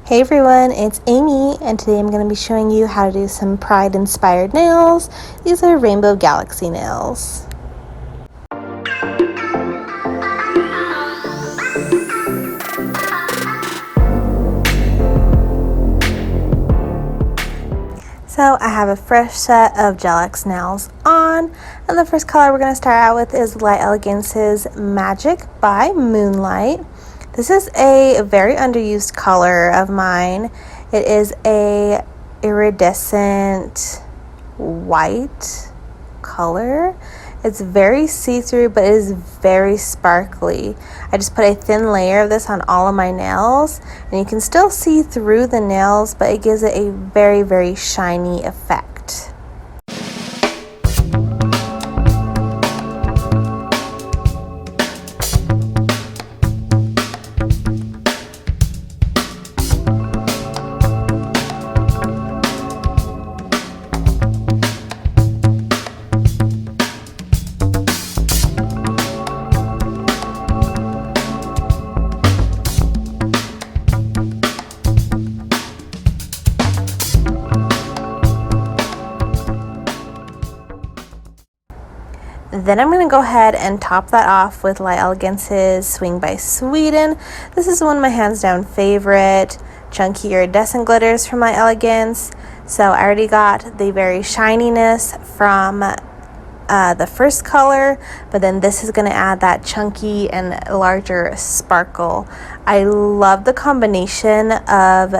Hey everyone, it's Amy, and today I'm going to be showing you how to do some Pride inspired nails. These are Rainbow Galaxy nails. So I have a fresh set of Gel X nails on, and the first color we're going to start out with is Light Elegance's Magic by Moonlight. This is a very underused color of mine. It is a iridescent white color. It's very see-through, but it is very sparkly. I just put a thin layer of this on all of my nails, and you can still see through the nails, but it gives it a very, very shiny effect. Then I'm going to go ahead and top that off with Light Elegance's Swing by Sweden. This is one of my hands down favorite chunky iridescent glitters from Light Elegance. So I already got the very shininess from the first color, but then this is going to add that chunky and larger sparkle. I love the combination of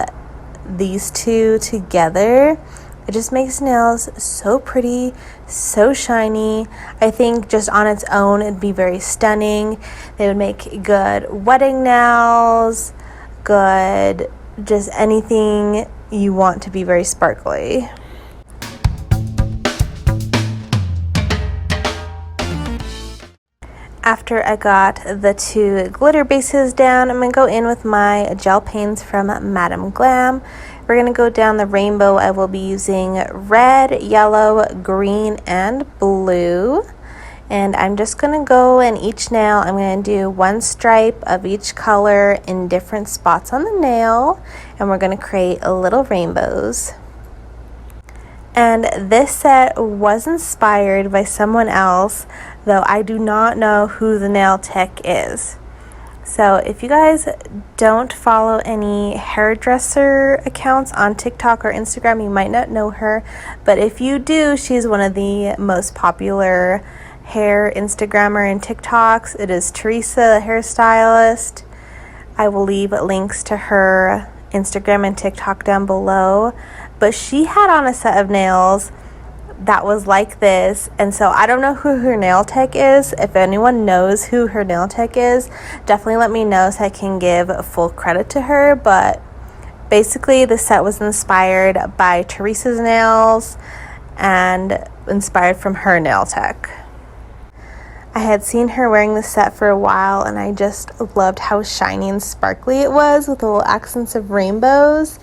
these two together. It just makes nails so pretty, so shiny. I think just on its own, it'd be very stunning. They would make good wedding nails, good just anything you want to be very sparkly. After I got the two glitter bases down, I'm going to go in with my gel paints from Madam Glam. We're going to go down the rainbow. I will be using red, yellow, green, and blue. And I'm just going to go in each nail. I'm going to do one stripe of each color in different spots on the nail. And we're going to create little rainbows. And this set was inspired by someone else, though I do not know who the nail tech is. So if you guys don't follow any hairdresser accounts on TikTok or Instagram, you might not know her. But if you do, she's one of the most popular hair Instagrammer and TikToks. It is Teresa, the hairstylist. I will leave links to her Instagram and TikTok down below. But she had on a set of nails that was like this, and so I don't know who her nail tech is. If anyone knows who her nail tech is, definitely let me know so I can give full credit to her. But basically the set was inspired by Teresa's nails and inspired from her nail tech. I had seen her wearing this set for a while, and I just loved how shiny and sparkly it was with little accents of rainbows.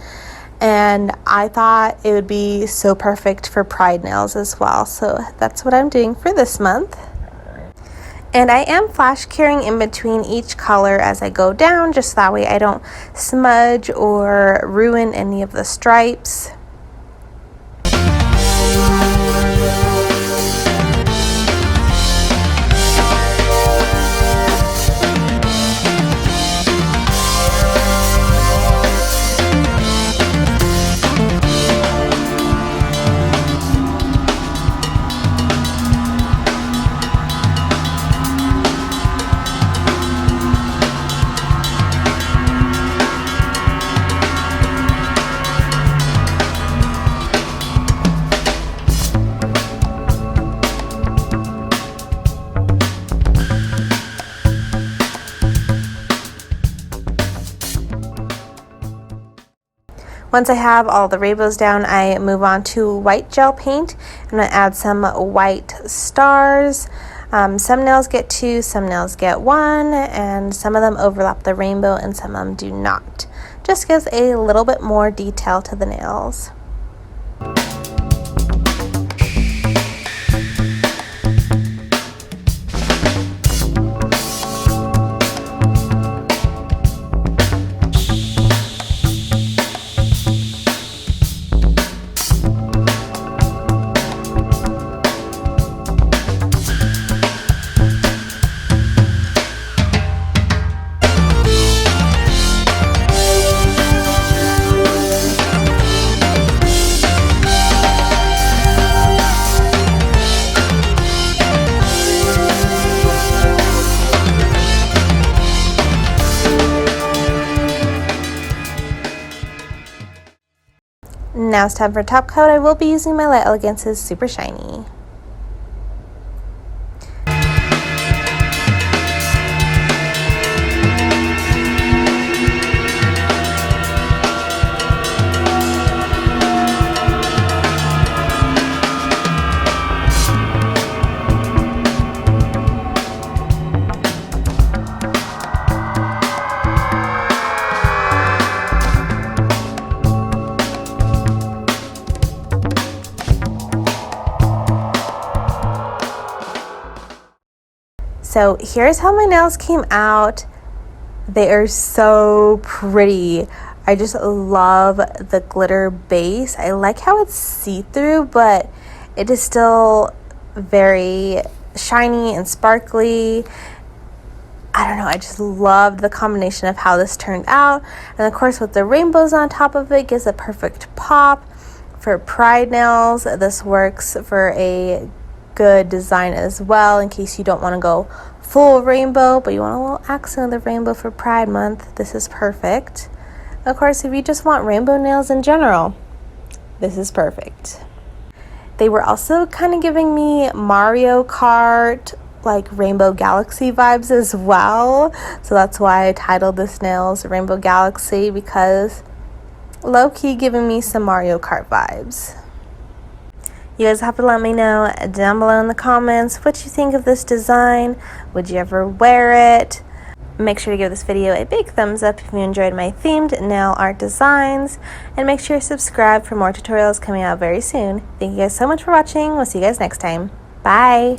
And I thought it would be so perfect for Pride nails as well. So that's what I'm doing for this month. And I am flash curing in between each color as I go down, just that way I don't smudge or ruin any of the stripes. Once I have all the rainbows down, I move on to white gel paint. I'm going to add some white stars. Some nails get 2, some nails get 1, and some of them overlap the rainbow and some of them do not. Just gives a little bit more detail to the nails. Now it's time for top coat. I will be using my Light Elegance's Super Shiny. So here's how my nails came out. They are so pretty. I just love the glitter base. I like how it's see-through, but it is still very shiny and sparkly. I don't know, I just loved the combination of how this turned out. And of course, with the rainbows on top of it, gives a perfect pop. For Pride nails, this works for a good design as well, in case you don't want to go full rainbow, but you want a little accent of the rainbow for Pride Month. This is perfect. Of course, if you just want rainbow nails in general, this is perfect. They were also kind of giving me Mario Kart, like Rainbow Galaxy vibes as well. So that's why I titled this nails Rainbow Galaxy, because low-key giving me some Mario Kart vibes. You guys have to let me know down below in the comments what you think of this design. Would you ever wear it? Make sure to give this video a big thumbs up if you enjoyed my themed nail art designs. And make sure to subscribe for more tutorials coming out very soon. Thank you guys so much for watching. We'll see you guys next time. Bye!